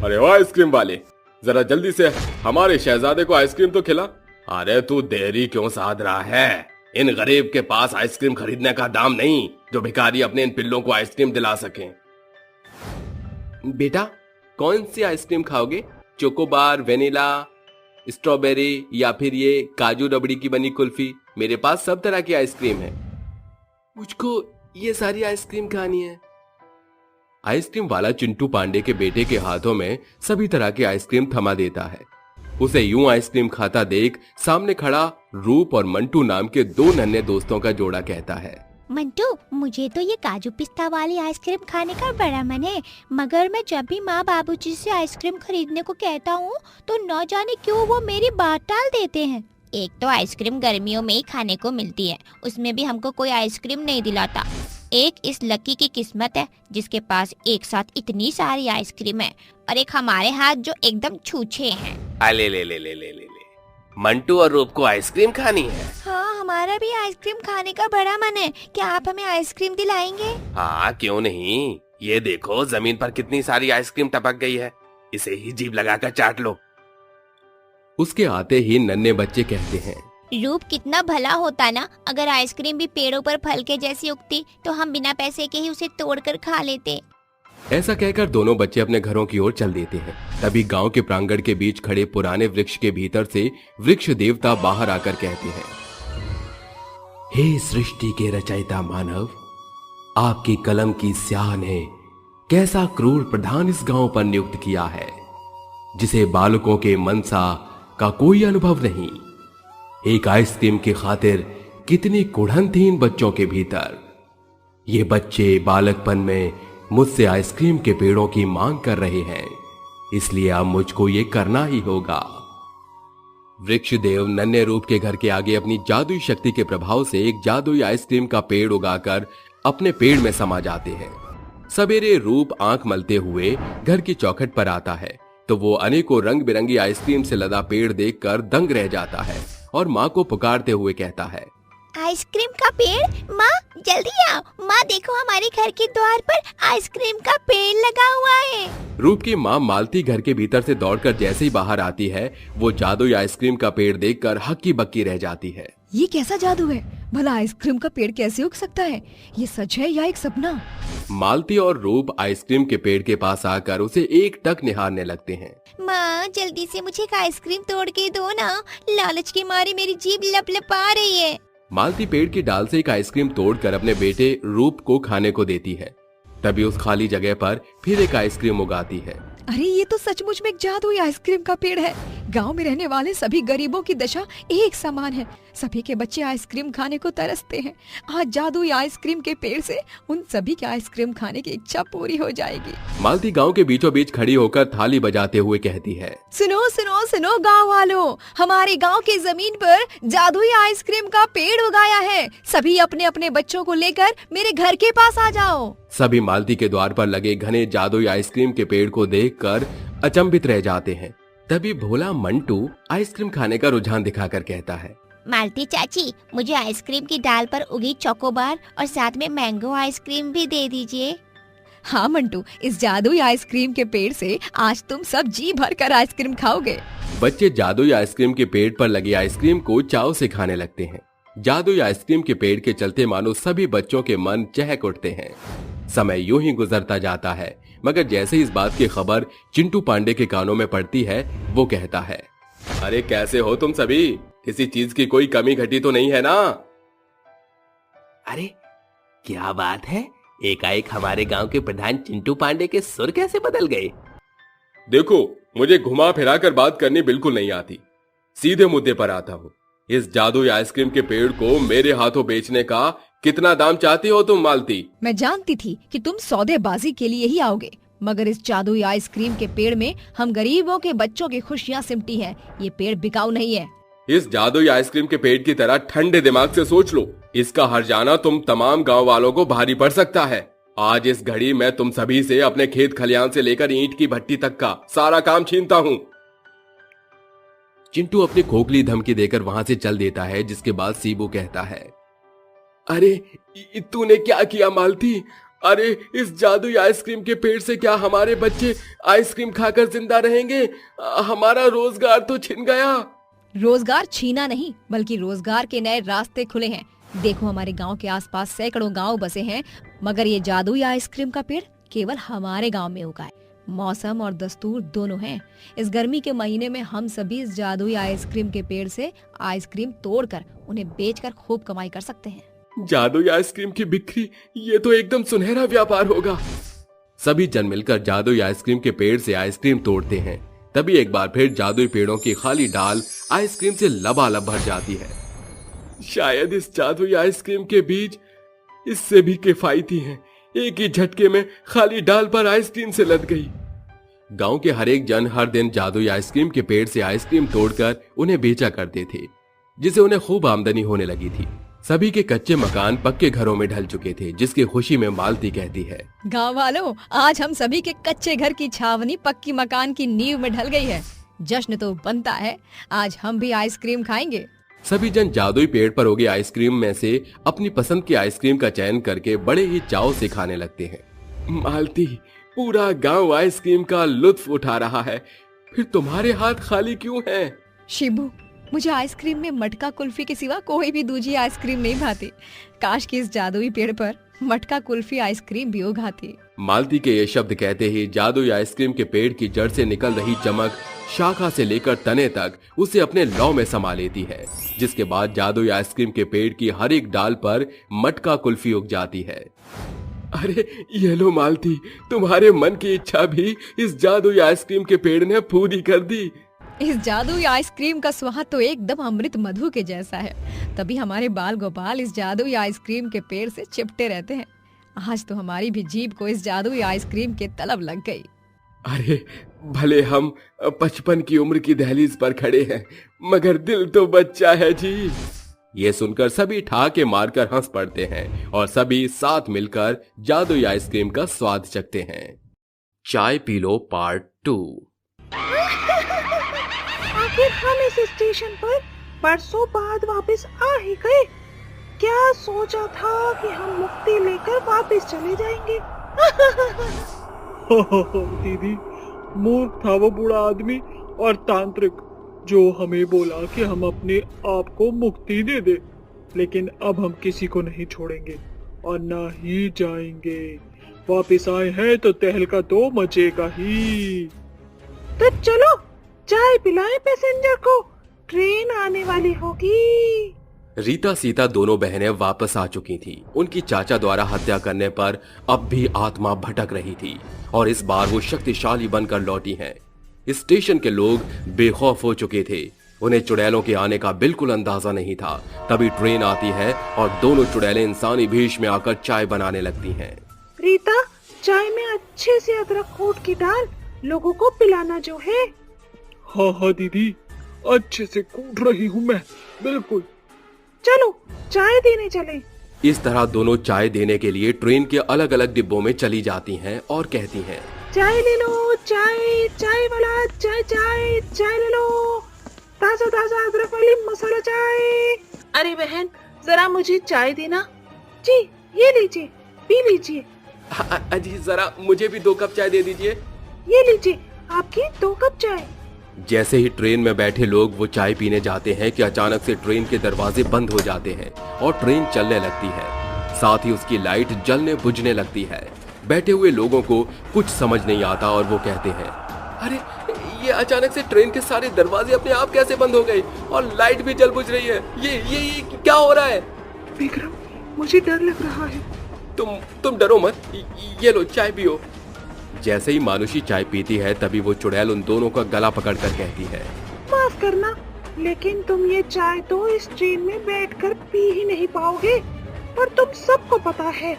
अरे वो आइसक्रीम वाले, जरा जल्दी से हमारे शहजादे को आइसक्रीम तो खिला। अरे तू देरी क्यों साध रहा है? इन गरीब के पास आइसक्रीम खरीदने का दाम नहीं जो भिखारी अपने इन पिल्लों को आइसक्रीम दिला सके। बेटा, कौन सी आइसक्रीम खाओगे? चोकोबार, वेनिला, स्ट्रॉबेरी या फिर ये काजू रबड़ी की बनी कुल्फी? मेरे पास सब तरह की आइसक्रीम है। मुझको ये सारी आइसक्रीम खानी है। आइसक्रीम वाला चिंटू पांडे के बेटे के हाथों में सभी तरह की आइसक्रीम थमा देता है। उसे यूं आइसक्रीम खाता देख सामने खड़ा रूप और मंटू नाम के 2 नन्हे दोस्तों का जोड़ा कहता है, मंटू, मुझे तो ये काजू पिस्ता वाली आइसक्रीम खाने का बड़ा मन है, मगर मैं जब भी माँ बाबूजी से आइसक्रीम खरीदने को कहता हूँ तो न जाने क्यों वो मेरी बात टाल देते हैं। एक तो आइसक्रीम गर्मियों में ही खाने को मिलती है, उसमें भी हमको कोई आइसक्रीम नहीं दिलाता। एक इस लकी की किस्मत है जिसके पास एक साथ इतनी सारी आइसक्रीम है, और एक हमारे हाथ जो एकदम छूछे हैं। अले ले ले ले ले ले ले, मंटू और रूप को आइसक्रीम खानी है। हाँ, हमारा भी आइसक्रीम खाने का बड़ा मन है। क्या आप हमें आइसक्रीम दिलाएंगे? हाँ क्यों नहीं, ये देखो जमीन पर कितनी सारी आइसक्रीम टपक गई है, इसे ही जीभ लगाकर चाट लो। उसके आते ही नन्हे बच्चे कहते हैं, रूप कितना भला होता ना, अगर आइसक्रीम भी पेड़ों पर फल के जैसी उगती तो हम बिना पैसे के ही उसे तोड़कर खा लेते। ऐसा कहकर दोनों बच्चे अपने घरों की ओर चल देते हैं। तभी गांव के प्रांगण के बीच खड़े पुराने वृक्ष के भीतर से वृक्ष देवता बाहर आकर कहते हैं, हे सृष्टि के रचयिता मानव, आपकी कलम की स्याह ने कैसा क्रूर प्रधान इस गांव पर नियुक्त किया है, जिसे बालकों के मनसा का कोई अनुभव नहीं। एक आइसक्रीम की खातिर कितनी कुढ़न थी इन बच्चों के भीतर। ये बच्चे बालकपन में मुझसे आइसक्रीम के पेड़ों की मांग कर रहे हैं, इसलिए अब मुझको ये करना ही होगा। वृक्षदेव नन्हे रूप के घर के आगे अपनी जादुई शक्ति के प्रभाव से एक जादुई आइसक्रीम का पेड़ उगाकर अपने पेड़ में समा जाते हैं। सवेरे रूप आंख मलते हुए घर की चौखट पर आता है तो वो अनेकों रंग बिरंगी आइसक्रीम से लदा पेड़ देखकर दंग रह जाता है और माँ को पुकारते हुए कहता है, आइसक्रीम का पेड़? माँ जल्दी आओ, माँ देखो हमारे घर के द्वार पर आइसक्रीम का पेड़ लगा हुआ है। रूप की माँ मालती घर के भीतर से दौड़कर जैसे ही बाहर आती है, वो जादुई आइसक्रीम का पेड़ देखकर हक्की बक्की रह जाती है। ये कैसा जादू है? भला आइसक्रीम का पेड़ कैसे उग सकता है? ये सच है या एक सपना? मालती और रूप आइसक्रीम के पेड़ के पास आकर उसे एक टक निहारने लगते हैं। माँ जल्दी से मुझे एक आइसक्रीम तोड़ के दो ना, लालच के मारे मेरी जीभ लपलपा रही है। मालती पेड़ की डाल से एक आइसक्रीम तोड़कर अपने बेटे रूप को खाने को देती है। तभी उस खाली जगह पर फिर एक आइसक्रीम उगाती है। अरे ये तो सचमुच में एक जादुई आइसक्रीम का पेड़ है। गांव में रहने वाले सभी गरीबों की दशा एक समान है। सभी के बच्चे आइसक्रीम खाने को तरसते हैं। आज जादुई आइसक्रीम के पेड़ से उन सभी की आइसक्रीम खाने की इच्छा पूरी हो जाएगी। मालती गांव के बीचों बीच खड़ी होकर थाली बजाते हुए कहती है, सुनो सुनो सुनो गांव वालों, हमारे गांव की जमीन पर जादुई आइसक्रीम का पेड़ उगाया है। सभी अपने अपने बच्चों को लेकर मेरे घर के पास आ जाओ। सभी मालती के द्वार पर लगे घने जादुई आइसक्रीम के पेड़ को देखकर अचंभित रह जाते हैं। तभी भोला मंटू आइसक्रीम खाने का रुझान दिखाकर कहता है, मालती चाची, मुझे आइसक्रीम की डाल पर उगी चोकोबार और साथ में मैंगो आइसक्रीम भी दे दीजिए। हाँ मंटू, इस जादुई आइसक्रीम के पेड़ से आज तुम सब जी भर कर आइसक्रीम खाओगे। बच्चे जादुई आइसक्रीम के पेड़ पर लगी आइसक्रीम को चाव से खाने लगते हैं। जादुई आइसक्रीम के पेड़ के चलते मानो सभी बच्चों के मन चहक उठते हैं। समय यूं ही गुजरता जाता है, मगर जैसे इस बात की खबर चिंटू पांडे के कानों में पड़ती है, वो कहता है, अरे कैसे हो तुम सभी? किसी चीज की कोई कमी घटी तो नहीं है ना? अरे क्या बात है, एकाएक हमारे गांव के प्रधान चिंटू पांडे के सुर कैसे बदल गए? देखो, मुझे घुमा फिरा कर बात करनी बिल्कुल नहीं आती, सीधे मुद्दे पर आता हूँ। इस जादुई आइसक्रीम के पेड़ को मेरे हाथों बेचने का कितना दाम चाहती हो तुम मालती? मैं जानती थी कि तुम सौदेबाजी के लिए ही आओगे, मगर इस जादुई आइसक्रीम के पेड़ में हम गरीबों के बच्चों की खुशियाँ सिमटी हैं। ये पेड़ बिकाऊ नहीं है। इस जादुई आइसक्रीम के पेड़ की तरह ठंडे दिमाग से सोच लो, इसका हर्जाना तुम तमाम गांव वालों को भारी पड़ सकता है। आज इस घड़ी मैं तुम सभी से अपने खेत खलियान से लेकर ईंट की भट्टी तक का सारा काम छीनता हूँ। चिंटू अपनी खोखली धमकी देकर वहां से चल देता है, जिसके बाद सीबू कहता है, अरे तूने क्या किया मालती? अरे इस जादुई आइसक्रीम के पेड़ से क्या हमारे बच्चे आइसक्रीम खाकर जिंदा रहेंगे? हमारा रोजगार तो छिन गया। रोजगार छीना नहीं, बल्कि रोजगार के नए रास्ते खुले हैं। देखो, हमारे गांव के आसपास सैकड़ों गांव बसे हैं, मगर ये जादुई आइसक्रीम का पेड़ केवल हमारे गांव में उगा है। मौसम और दस्तूर दोनों हैं। इस गर्मी के महीने में हम सभी इस जादुई आइसक्रीम के पेड़ से आइसक्रीम तोड़कर उन्हें बेचकर खूब कमाई कर सकते हैं। जादुई आइसक्रीम की बिक्री, ये तो एकदम सुनहरा व्यापार होगा। सभी जन मिलकर जादुई आइसक्रीम के पेड़ से आइसक्रीम तोड़ते हैं। तभी एक बार फिर जादुई पेड़ों की खाली डाल आइसक्रीम से लबालब भर जाती है। शायद इस जादुई आइसक्रीम के बीज इससे भी किफायती हैं। एक ही झटके में खाली डाल पर आइसक्रीम से लद गई। गांव के हर एक जन हर दिन जादुई आइसक्रीम के पेड़ से आइसक्रीम तोड़कर उन्हें बेचा करते थे, जिसे उन्हें खूब आमदनी होने लगी थी। सभी के कच्चे मकान पक्के घरों में ढल चुके थे, जिसकी खुशी में मालती कहती है, गाँव वालों, आज हम सभी के कच्चे घर की छावनी पक्की मकान की नींव में ढल गई है। जश्न तो बनता है, आज हम भी आइसक्रीम खाएंगे। सभी जन जादुई पेड़ पर उगे आइसक्रीम में से अपनी पसंद की आइसक्रीम का चयन करके बड़े ही चाव से खाने लगते हैं। मालती, पूरा गांव आइसक्रीम का लुत्फ उठा रहा है, फिर तुम्हारे हाथ खाली क्यों हैं? शिबू, मुझे आइसक्रीम में मटका कुल्फी के सिवा कोई भी दूसरी आइसक्रीम नहीं भाती। काश कि इस जादुई पेड़ पर मटका कुल्फी आइसक्रीम भी उगाती। मालती के ये शब्द कहते ही जादुई आइसक्रीम के पेड़ की जड़ से निकल रही चमक शाखा से लेकर तने तक उसे अपने लौ में समा लेती है, जिसके बाद जादुई आइसक्रीम के पेड़ की हर एक डाल पर मटका कुल्फी उग जाती है। अरे ये लो मालती, तुम्हारे मन की इच्छा भी इस जादुई आइसक्रीम के पेड़ ने पूरी कर दी। इस जादुई आइसक्रीम का स्वाद तो एकदम अमृत मधु के जैसा है, तभी हमारे बाल गोपाल इस जादुई आइसक्रीम के पेड़ से चिपटे रहते हैं। आज तो हमारी भी जीभ को इस जादुई आइसक्रीम के तलब लग गई। अरे भले हम 55 की उम्र की दहलीज पर खड़े हैं, मगर दिल तो बच्चा है जी। ये सुनकर सभी ठाके मारकर हंस पड़ते हैं और सभी साथ मिलकर जादुई आइसक्रीम का स्वाद चखते हैं। चाय पी लो पार्ट 2। आखिर हम इस स्टेशन पर बरसों बाद वापस आ ही गए। क्या सोचा था कि हम मुक्ति लेकर वापस चले जाएंगे। दीदी, मूर्ख था वो बूढ़ा आदमी और तांत्रिक जो हमें बोला कि हम अपने आप को मुक्ति दे दे, लेकिन अब हम किसी को नहीं छोड़ेंगे और ना ही जाएंगे। वापस आए हैं तो तहलका तो मचेगा ही। तो चलो चाय पिलाएं पैसेंजर को, ट्रेन आने वाली होगी। रीता सीता दोनों बहनें वापस आ चुकी थी। उनकी चाचा द्वारा हत्या करने पर अब भी आत्मा भटक रही थी और इस बार वो शक्तिशाली बनकर लौटी हैं। स्टेशन के लोग बेखौफ हो चुके थे। उन्हें चुड़ैलों के आने का बिल्कुल अंदाजा नहीं था। तभी ट्रेन आती है और दोनों चुड़ैलें इंसानी भेष में आकर चाय बनाने लगती हैं। रीता, चाय में अच्छे से अदरक कूट के डाल, लोगों को पिलाना जो है। हाँ हाँ दीदी, अच्छे से कूट रही हूँ मैं, बिल्कुल। चलो चाय देने चलें। इस तरह दोनों चाय देने के लिए ट्रेन के अलग अलग डिब्बों में चली जाती हैं और कहती हैं, चाय ले लो, चाय, चाय वाला, चाय चाय, चाय ले लो, ताजा ताजा अदरक वाली मसाला चाय। अरे बहन, जरा मुझे चाय देना। जी ये लीजिए, पी लीजिए। अजी जरा मुझे भी 2 कप चाय दे दीजिए। ये लीजिए आपकी 2 कप चाय। जैसे ही ट्रेन में बैठे लोग वो चाय पीने जाते हैं कि अचानक से ट्रेन के दरवाजे बंद हो जाते हैं और ट्रेन चलने लगती है। साथ ही उसकी लाइट जलने बुझने लगती है। बैठे हुए लोगों को कुछ समझ नहीं आता और वो कहते हैं, अरे ये अचानक से ट्रेन के सारे दरवाजे अपने आप कैसे बंद हो गए और लाइट भी जल बुझ रही है। ये क्या हो रहा है? विक्रम, मुझे डर लग रहा है। तुम डरो मत, ये लो चाय पियो। जैसे ही मानुषी चाय पीती है तभी वो चुड़ैल उन दोनों का गला पकड़कर कहती है, माफ करना, लेकिन तुम ये चाय तो इस ट्रेन में बैठकर पी ही नहीं पाओगे। पर तुम सबको पता है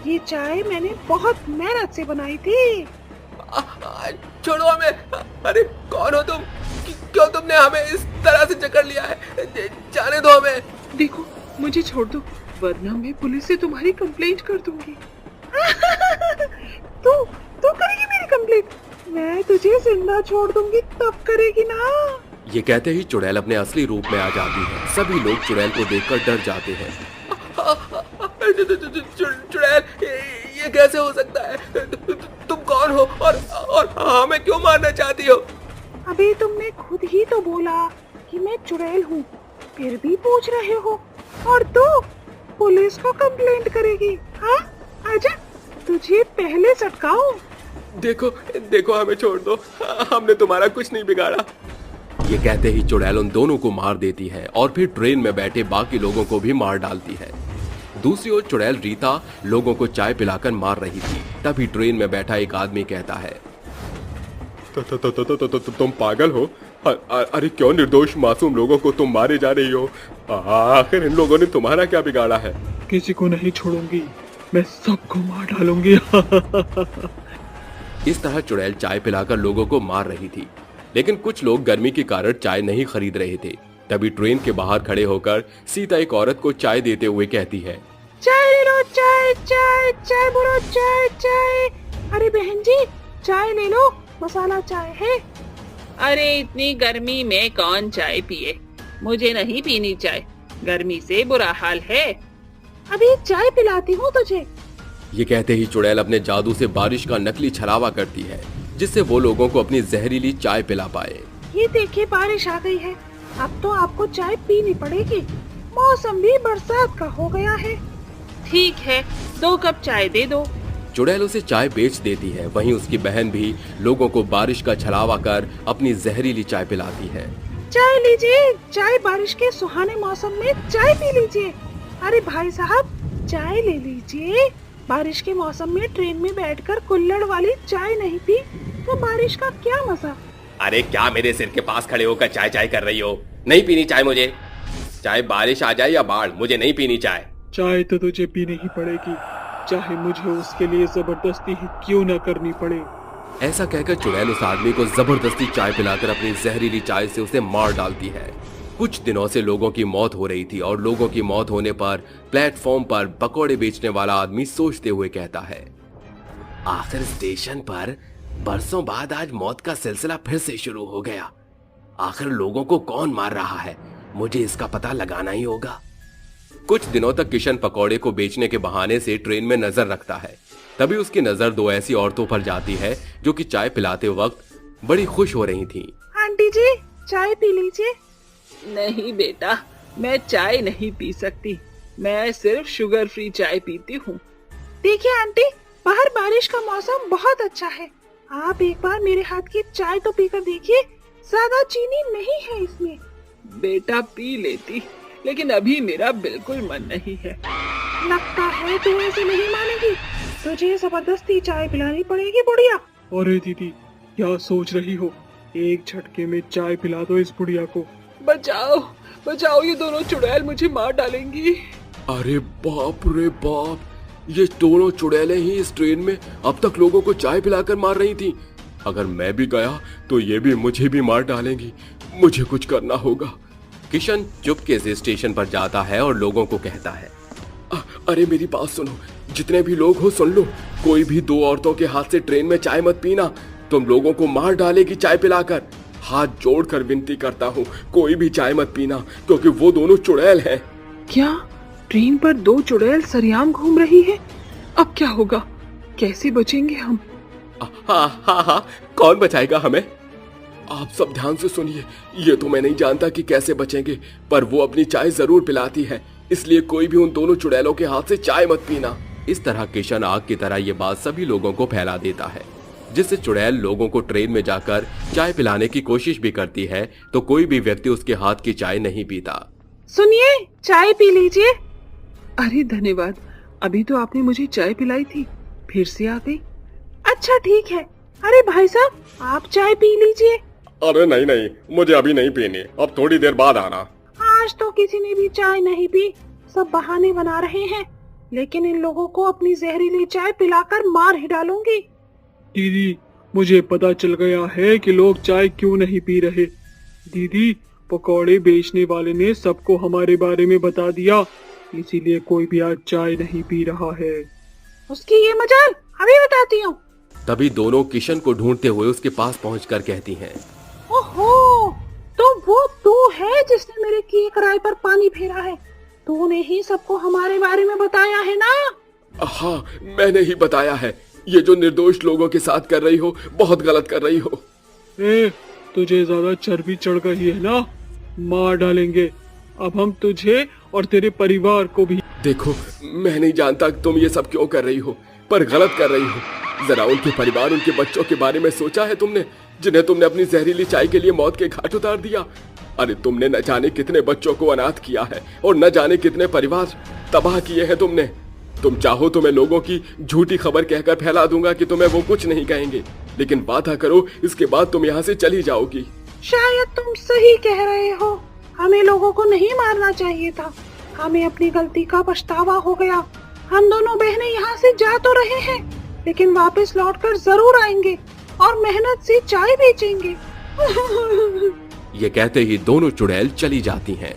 ये चाय मैंने बहुत मेहनत से बनाई थी। छोड़ो हमें। अरे कौन हो तुम? क्यों तुमने हमें इस तरह से जकड़ लिया है? जाने दो हमें। देखो मुझे छोड़ दो, वरना मैं पुलिस से तुम्हारी कंप्लेंट कर दूंगी। तू करेगी मेरी कंप्लेंट? मैं तुझे जिंदा छोड़ दूंगी, तब करेगी ना। ये कहते ही चुड़ैल अपने असली रूप में आ जाती है। सभी लोग चुड़ैल को देखकर डर जाते हैं। चुड़ैल, ये कैसे हो सकता है? तुम कौन हो और हमें क्यों मारना चाहती हो? अबे तुमने खुद ही तो बोला कि मैं चुड़ैल हूँ, फिर भी पूछ रहे हो। और तू पुलिस को कंप्लेंट करेगी? हाँ आजा, तुझे पहले सटकाऊं। देखो हमें छोड़ दो, हमने तुम्हारा कुछ नहीं बिगाड़ा। ये कहते ही चुड़ैल उन दोनों को मार देती है और फिर ट्रेन में बैठे बाकी लोगों को भी मार डालती है। दूसरी ओर चुड़ैल रीता लोगों को चाय पिलाकर मार रही थी। तभी ट्रेन में बैठा एक आदमी कहता है, तुम पागल हो? अरे क्यों निर्दोष मासूम लोगों को तुम मारे जा रही हो? आखिर इन लोगों ने तुम्हारा क्या बिगाड़ा है? किसी को नहीं छोड़ूंगी, मैं सबको मार डालूंगी। इस तरह चुड़ैल चाय पिलाकर लोगों को मार रही थी, लेकिन कुछ लोग गर्मी के कारण चाय नहीं खरीद रहे थे। तभी ट्रेन के बाहर खड़े होकर सीता एक औरत को चाय देते हुए कहती है, चाय ले लो, चाय चाय चाय बोलो, चाय चाय। अरे बहन जी चाय ले लो, मसाला चाय है। अरे इतनी गर्मी में कौन चाय पिए, मुझे नहीं पीनी चाय, गर्मी से बुरा हाल है। अभी चाय पिलाती हूँ तुझे। ये कहते ही चुड़ैल अपने जादू से बारिश का नकली छलावा करती है, जिससे वो लोगों को अपनी जहरीली चाय पिला पाए। ये देखिए बारिश आ गई है, अब तो आपको चाय पीनी पड़ेगी। मौसम भी बरसात का हो गया है। ठीक है, 2 कप चाय दे दो। चुड़ैल उसे चाय बेच देती है। वहीं उसकी बहन भी लोगों को बारिश का छलावा कर अपनी जहरीली चाय पिलाती है। चाय लीजिए, चाय बारिश के सुहाने मौसम में चाय पी लीजिए। अरे भाई साहब चाय ले लीजिए, बारिश के मौसम में ट्रेन में बैठकर कुल्हड़ वाली चाय नहीं पी तो बारिश का क्या मजा। अरे क्या मेरे सिर के पास खड़े होकर चाय चाय कर रही हो? नहीं पीनी चाय मुझे, चाहे बारिश आ जाए या बाढ़, मुझे नहीं पीनी चाय। चाय तो तुझे पीनी ही पड़ेगी, चाहे मुझे उसके लिए जबरदस्ती ही क्यों न करनी पड़े। ऐसा कहकर चुड़ैल उस आदमी को जबरदस्ती चाय पिलाकर अपनी जहरीली चाय से उसे मार डालती है। कुछ दिनों से लोगों की मौत हो रही थी और लोगों की मौत होने पर प्लेटफॉर्म पर पकौड़े बेचने वाला आदमी सोचते हुए कहता है, आखिर स्टेशन पर बरसों बाद आज मौत का सिलसिला फिर से शुरू हो गया। आखिर लोगों को कौन मार रहा है, मुझे इसका पता लगाना ही होगा। कुछ दिनों तक किशन पकौड़े को बेचने के बहाने से ट्रेन में नजर रखता है। तभी उसकी नजर 2 ऐसी औरतों पर जाती है जो कि चाय पिलाते वक्त बड़ी खुश हो रही थीं। आंटी जी चाय पी लीजिए। नहीं बेटा, मैं चाय नहीं पी सकती, मैं सिर्फ शुगर फ्री चाय पीती हूँ। देखिए आंटी, बाहर बारिश का मौसम बहुत अच्छा है, आप एक बार मेरे हाथ की चाय तो पीकर देखिए, ज्यादा चीनी नहीं है इसमें। बेटा पी लेती, लेकिन अभी मेरा बिल्कुल मन नहीं है। लगता है तू ऐसे नहीं मानेगी, तुझे जबरदस्ती चाय पिलानी पड़ेगी बुढ़िया। अरे दीदी क्या सोच रही हो, एक झटके में चाय पिला दो इस बुढ़िया को। बचाओ बचाओ, ये दोनों चुड़ैल मुझे मार डालेंगी। अरे बाप रे बाप, ये दोनों चुड़ैलें ही इस ट्रेन में अब तक लोगों को चाय पिलाकर मार रही थी। अगर मैं भी गया तो ये भी मुझे भी मार डालेंगी, मुझे कुछ करना होगा। किशन चुपके से स्टेशन पर जाता है और लोगों को कहता है, अरे मेरी बात सुनो, जितने भी लोग हो सुन लो, कोई भी 2 औरतों के हाथ से ट्रेन में चाय मत पीना, तुम लोगों को मार डालेगी चाय पिलाकर। हाथ जोड़कर विनती करता हूँ, कोई भी चाय मत पीना, क्योंकि वो दोनों चुड़ैल हैं। क्या ट्रेन पर 2 चुड़ैल सरेआम घूम रही है? अब क्या होगा, कैसे बचेंगे हम? हाँ, कौन बचाएगा हमें? आप सब ध्यान से सुनिए, ये तो मैं नहीं जानता कि कैसे बचेंगे, पर वो अपनी चाय जरूर पिलाती है, इसलिए कोई भी उन दोनों चुड़ैलों के हाथ से चाय मत पीना। इस तरह किशन आग की तरह ये बात सभी लोगों को फैला देता है, जिससे चुड़ैल लोगों को ट्रेन में जाकर चाय पिलाने की कोशिश भी करती है तो कोई भी व्यक्ति उसके हाथ की चाय नहीं पीता। सुनिए, चाय पी लीजिए। अरे धन्यवाद, अभी तो आपने मुझे चाय पिलाई थी, फिर से आ गई। अच्छा ठीक है। अरे भाई साहब आप चाय पी लीजिए। अरे नहीं, मुझे अभी नहीं पीनी, अब थोड़ी देर बाद आना। आज तो किसी ने भी चाय नहीं पी, सब बहाने बना रहे हैं, लेकिन इन लोगों को अपनी जहरीली चाय पिलाकर मार ही डालूंगी। दीदी मुझे पता चल गया है कि लोग चाय क्यों नहीं पी रहे। दीदी पकौड़े बेचने वाले ने सबको हमारे बारे में बता दिया, इसीलिए कोई भी आज चाय नहीं पी रहा है। उसकी ये मजाल, अभी बताती हूँ। तभी दोनों किशन को ढूंढते हुए उसके पास पहुंचकर कहती हैं, ओहो, तो वो तू है जिसने मेरे किए किराए पर पानी फेरा है, तूने ही सबको हमारे बारे में बताया है ना? हाँ, मैंने ही बताया है, ये जो निर्दोष लोगों के साथ कर रही हो, बहुत गलत कर रही हो। तुझे ज्यादा चर्बी चढ़ गई है ना, मार डालेंगे अब हम तुझे और तेरे परिवार को भी। देखो, मैं नहीं जानता तुम ये सब क्यों कर रही हो, पर गलत कर रही हो। जरा उनके परिवार, उनके बच्चों के बारे में सोचा है तुमने, जिन्हें तुमने अपनी जहरीली चाय के लिए मौत के घाट उतार दिया? अरे तुमने न जाने कितने बच्चों को अनाथ किया है और न जाने कितने परिवार तबाह किए हैं तुमने। तुम चाहो तो मैं लोगों की झूठी खबर कहकर फैला दूंगा कि तुम्हें वो कुछ नहीं कहेंगे, लेकिन वादा करो इसके बाद तुम यहाँ से चली जाओगी। शायद तुम सही कह रहे हो, हमें लोगों को नहीं मारना चाहिए था, हमें अपनी गलती का पछतावा हो गया। हम दोनों बहनें यहाँ से जा तो रहे हैं, लेकिन वापस लौटकर जरूर आएंगे और मेहनत से चाय बेचेंगे। ये कहते ही दोनों चुड़ैल चली जाती हैं।